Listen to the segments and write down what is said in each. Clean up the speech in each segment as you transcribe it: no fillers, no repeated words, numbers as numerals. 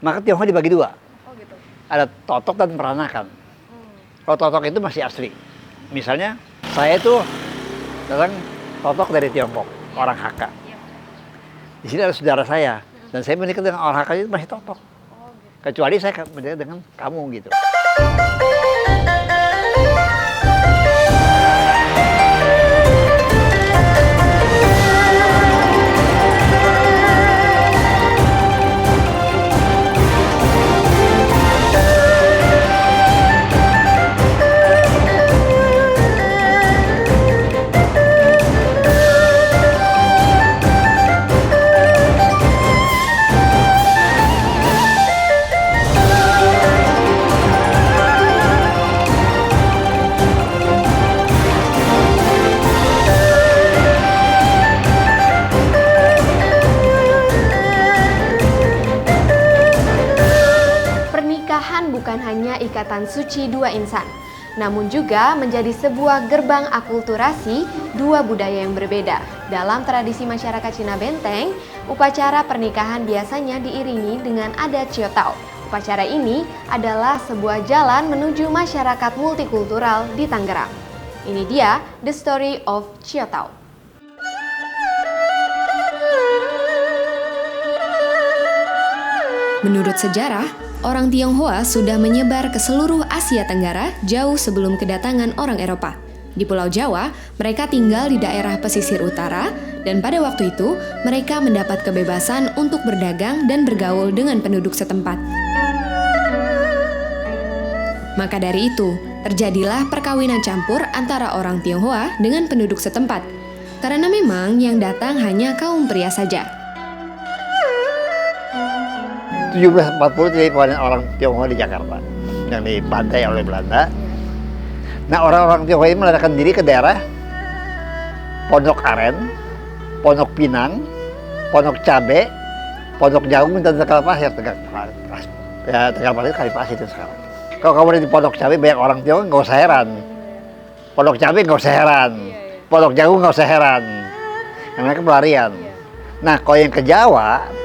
Maka Tionghoa dibagi dua. Oh gitu. Ada Totok dan Peranakan. Kalau Totok itu masih asli. Misalnya, saya itu datang Totok dari Tiongkok, orang Hakka. Di sini ada saudara saya, dan saya menikah dengan orang Hakka itu masih Totok. Kecuali saya menikah dengan kamu gitu. Bukan hanya ikatan suci dua insan, namun juga menjadi sebuah gerbang akulturasi dua budaya yang berbeda. Dalam tradisi masyarakat Cina Benteng, upacara pernikahan biasanya diiringi dengan adat Ciotao. Upacara ini adalah sebuah jalan menuju masyarakat multikultural di Tangerang. Ini dia The Story of Ciotao. Menurut sejarah, orang Tionghoa sudah menyebar ke seluruh Asia Tenggara jauh sebelum kedatangan orang Eropa. Di Pulau Jawa, mereka tinggal di daerah pesisir utara, dan pada waktu itu mereka mendapat kebebasan untuk berdagang dan bergaul dengan penduduk setempat. Maka dari itu, terjadilah perkawinan campur antara orang Tionghoa dengan penduduk setempat, karena memang yang datang hanya kaum pria saja. 1740 jadi panen orang Tionghoa di Jakarta yang dibantai oleh Belanda. Nah, orang-orang Tionghoa ini melarikan diri ke daerah Pondok Aren, Pondok Pinang, Pondok Cabe, Pondok Jagung, dan Tegal Pasir. Tegal Pasir kali pasir itu sekarang. Kalau kamu di Pondok Cabe banyak orang Tionghoa, nggak usah heran. Pondok Cabe nggak usah heran. Pondok Jagung nggak usah heran. Karena mereka pelarian. Nah, kalau yang ke Jawa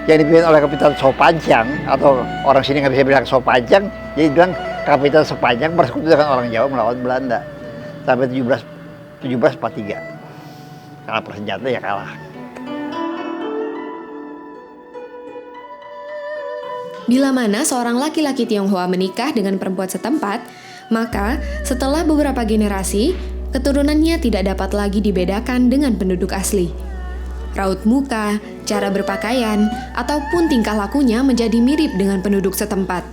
yang dipimpin oleh Kapitan Sopanjang, atau orang sini nggak bisa bilang Sopanjang, jadi bilang Kapitan Sopanjang bersekutu dengan orang Jawa melawan Belanda sampai 1743. Kalah persenjataan ya kalah. Bila mana seorang laki-laki Tionghoa menikah dengan perempuan setempat, maka setelah beberapa generasi, keturunannya tidak dapat lagi dibedakan dengan penduduk asli. Raut muka, cara berpakaian, ataupun tingkah lakunya menjadi mirip dengan penduduk setempat.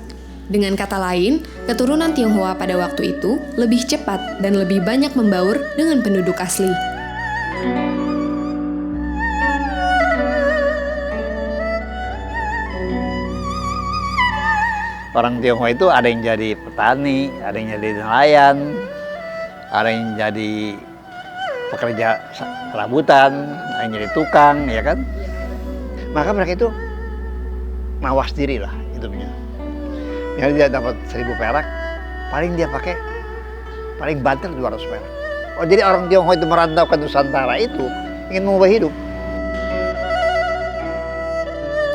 Dengan kata lain, keturunan Tionghoa pada waktu itu lebih cepat dan lebih banyak membaur dengan penduduk asli. Orang Tionghoa itu ada yang jadi petani, ada yang jadi nelayan, ada yang jadi pekerja perabotan, ada yang jadi tukang, ya kan? Maka mereka itu mawas diri lah hidupnya. Misalnya dia dapat 1000 perak, paling dia pakai paling banter 200 perak. Oh, jadi orang Tionghoa itu merantau ke Nusantara itu ingin mengubah hidup.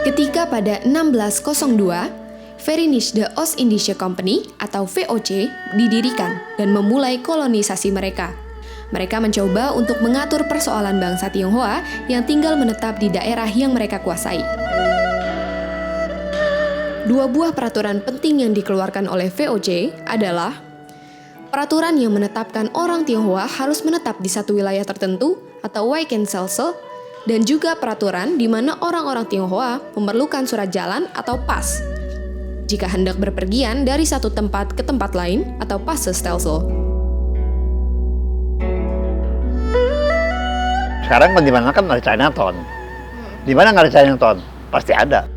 Ketika pada 1602, Verenigde Oost-Indische Company atau VOC didirikan dan memulai kolonisasi mereka. Mereka mencoba untuk mengatur persoalan bangsa Tionghoa yang tinggal menetap di daerah yang mereka kuasai. Dua buah peraturan penting yang dikeluarkan oleh VOC adalah peraturan yang menetapkan orang Tionghoa harus menetap di satu wilayah tertentu atau Wijkenselse, dan juga peraturan di mana orang-orang Tionghoa memerlukan surat jalan atau pas jika hendak berpergian dari satu tempat ke tempat lain atau passestelsel. Sekarang di mana kan ada Chinatown. Di mana nggak ada Chinatown? Pasti ada.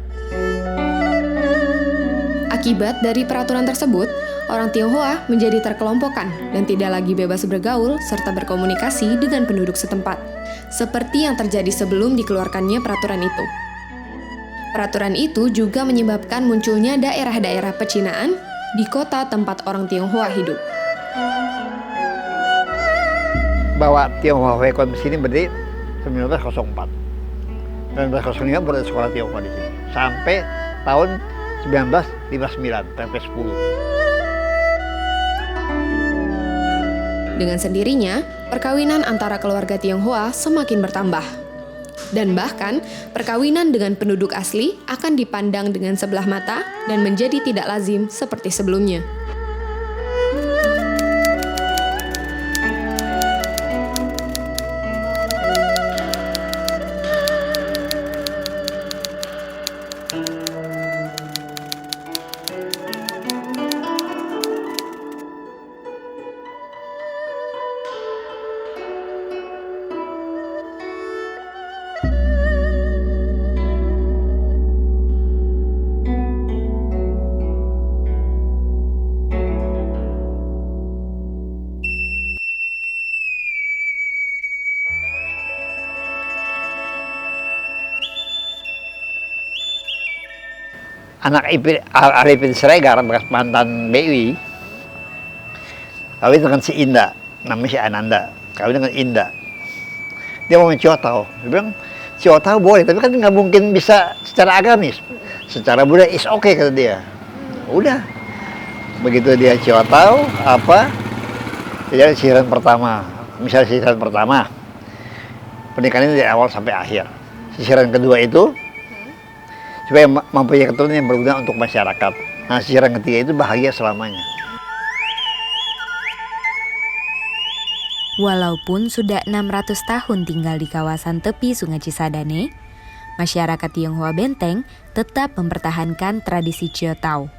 Akibat dari peraturan tersebut, orang Tionghoa menjadi terkelompokkan dan tidak lagi bebas bergaul serta berkomunikasi dengan penduduk setempat, seperti yang terjadi sebelum dikeluarkannya peraturan itu. Peraturan itu juga menyebabkan munculnya daerah-daerah pecinaan di kota tempat orang Tionghoa hidup. Bahwa Tionghoa Wekon di sini berdiri 1904. 1905 baru ada sekolah Tionghoa di sini. Sampai tahun 1959, PP 10. Dengan sendirinya, perkawinan antara keluarga Tionghoa semakin bertambah. Dan bahkan, perkawinan dengan penduduk asli akan dipandang dengan sebelah mata dan menjadi tidak lazim seperti sebelumnya. Anak Arifin Siregar, bekas mantan BI, kawin dengan si Indah, namanya si Ananda, kawin dengan Indah. Dia mau Ciotau, dia bilang Ciotau boleh, tapi kan nggak mungkin bisa secara agamis, secara budaya is okay kata dia. Udah, begitu dia Ciotau, jadi sisiran pertama, misalnya sisiran pertama, pernikahan ini dari awal sampai akhir. Sisiran kedua itu supaya mempunyai keturunan yang berguna untuk masyarakat. Nah, sisiran ketiga itu bahagia selamanya. Walaupun sudah 600 tahun tinggal di kawasan tepi Sungai Cisadane, masyarakat Tionghoa Benteng tetap mempertahankan tradisi Ciotau.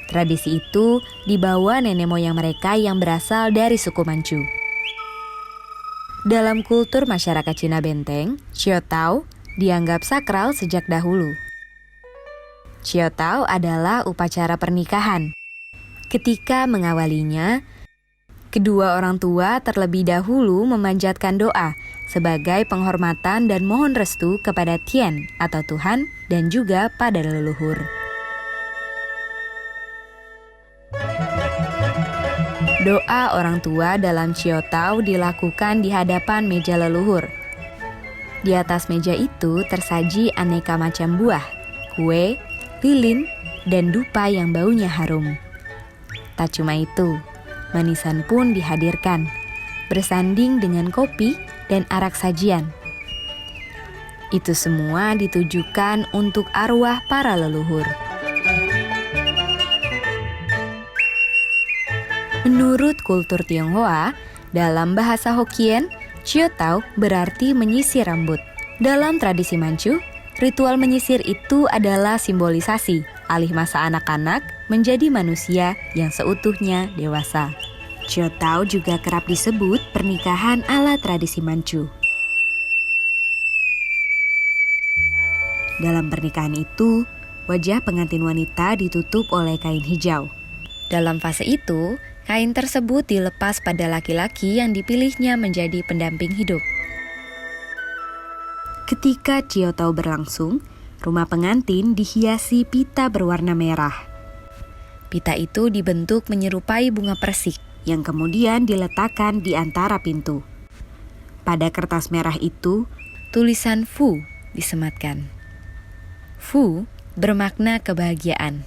Tradisi itu dibawa nenek moyang mereka yang berasal dari suku Manchu. Dalam kultur masyarakat Cina Benteng, Ciotau dianggap sakral sejak dahulu. Ciotau adalah upacara pernikahan. Ketika mengawalinya, kedua orang tua terlebih dahulu memanjatkan doa sebagai penghormatan dan mohon restu kepada Tian atau Tuhan dan juga pada leluhur. Doa orang tua dalam Ciotau dilakukan di hadapan meja leluhur. Di atas meja itu tersaji aneka macam buah, kue, lilin, dan dupa yang baunya harum. Tak cuma itu, manisan pun dihadirkan, bersanding dengan kopi dan arak sajian. Itu semua ditujukan untuk arwah para leluhur. Menurut kultur Tionghoa, dalam bahasa Hokkien, Ciotau berarti menyisir rambut. Dalam tradisi Manchu, ritual menyisir itu adalah simbolisasi alih masa anak-anak menjadi manusia yang seutuhnya dewasa. Ciotau juga kerap disebut pernikahan ala tradisi Manchu. Dalam pernikahan itu, wajah pengantin wanita ditutup oleh kain hijau. Dalam fase itu, kain tersebut dilepas pada laki-laki yang dipilihnya menjadi pendamping hidup. Ketika Ciotau berlangsung, rumah pengantin dihiasi pita berwarna merah. Pita itu dibentuk menyerupai bunga persik yang kemudian diletakkan di antara pintu. Pada kertas merah itu, tulisan Fu disematkan. Fu bermakna kebahagiaan.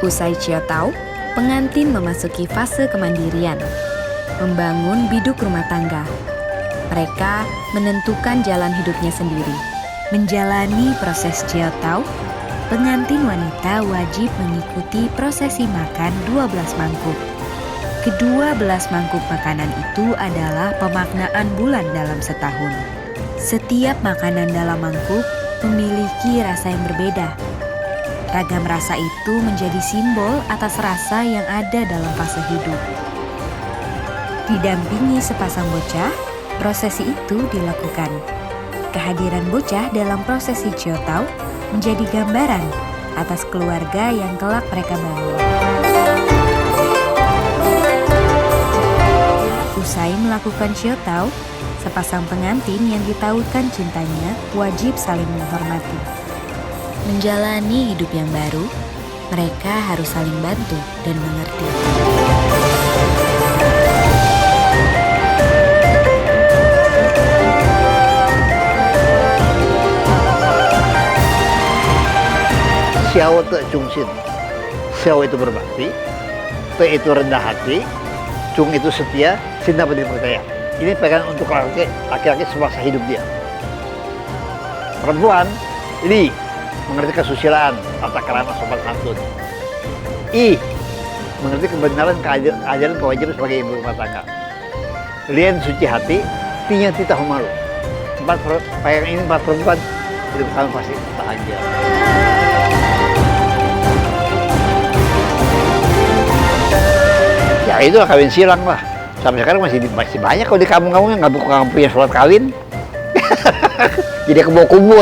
Usai Ciotau, pengantin memasuki fase kemandirian, membangun biduk rumah tangga. Mereka menentukan jalan hidupnya sendiri. Menjalani proses Ciotau, pengantin wanita wajib mengikuti prosesi makan 12 mangkuk. Kedua belas mangkuk makanan itu adalah pemaknaan bulan dalam setahun. Setiap makanan dalam mangkuk memiliki rasa yang berbeda. Ragam rasa itu menjadi simbol atas rasa yang ada dalam fase hidup. Didampingi sepasang bocah, prosesi itu dilakukan. Kehadiran bocah dalam prosesi Ciotau menjadi gambaran atas keluarga yang kelak mereka bangun. Usai melakukan Ciotau, Sepasang pengantin yang ditautkan cintanya wajib saling menghormati. Menjalani hidup yang baru, mereka harus saling bantu dan mengerti. Xiao te chung xin. Xiao itu berbakti, te itu rendah hati, chung itu setia, xin dapat dipercaya. Ini pegangan untuk laki-laki semasa hidup dia. Perempuan, li, mengerti kesusilaan, tata krama sopan santun. I, mengerti kebenaran keajaran kewajiban sebagai ibu rumah tangga. Lien, suci hati, tinya tita malu. Empat perempuan, hidup kami pasti bahagia. Ya itu kawin silang lah. Sampai sekarang masih banyak kalau di kampung-kampung yang nggak punya surat kawin. Jadi kubu-kubu.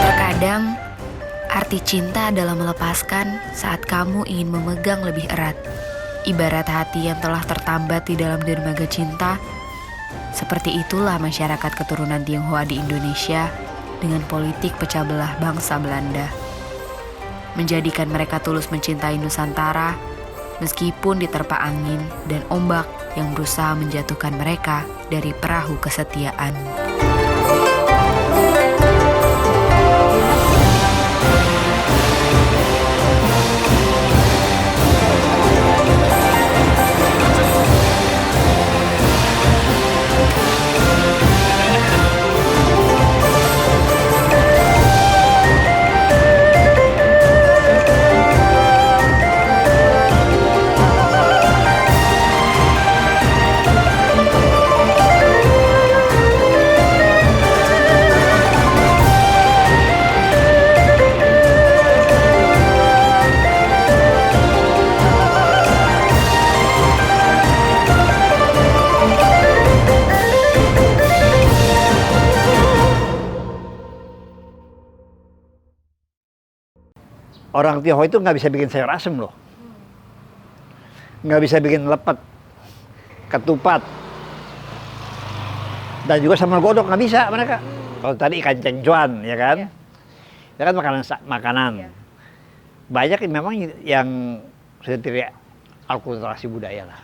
Terkadang, arti cinta adalah melepaskan saat kamu ingin memegang lebih erat. Ibarat hati yang telah tertambat di dalam dermaga cinta. Seperti itulah masyarakat keturunan Tionghoa di Indonesia dengan politik pecah belah bangsa Belanda. Menjadikan mereka tulus mencintai Nusantara meskipun diterpa angin dan ombak yang berusaha menjatuhkan mereka dari perahu kesetiaan. Orang Tionghoa itu nggak bisa bikin sayur asem loh. Nggak bisa bikin lepet, ketupat. Dan juga sambal godok nggak bisa mereka. Kalau tadi ikan cengcuan, ya kan? Ya kan makanan. Banyak memang yang sudah tidak akulturasi budaya lah.